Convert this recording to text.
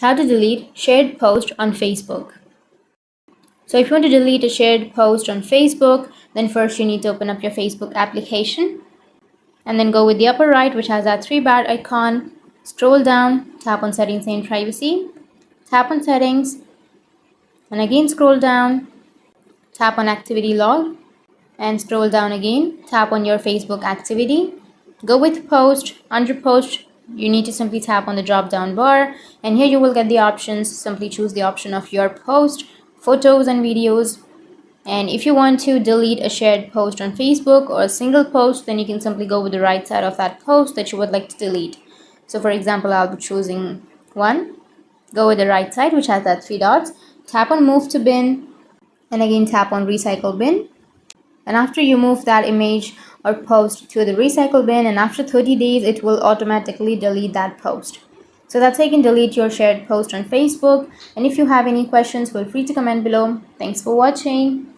How to delete shared post on Facebook. So if you want to delete a shared post on Facebook, then first you need to open up your Facebook application and then go with the upper right, which has that three bar icon. Scroll down, tap on settings and privacy, tap on settings, and again scroll down, tap on activity log, and scroll down again, tap on your Facebook activity. Go with post. Under post, you need to simply tap on the drop down bar, and here you will get the options. Simply choose the option of your post, photos and videos. And if you want to delete a shared post on Facebook or a single post, then you can simply go with the right side of that post that you would like to delete. So for example, I'll be choosing one. Go with the right side, which has that three dots. Tap on move to bin, and again tap on recycle bin. And after you move that image or post to the recycle bin, and after 30 days it will automatically delete that post. So that's how you can delete your shared post on Facebook. And if you have any questions, feel free to comment below. Thanks for watching.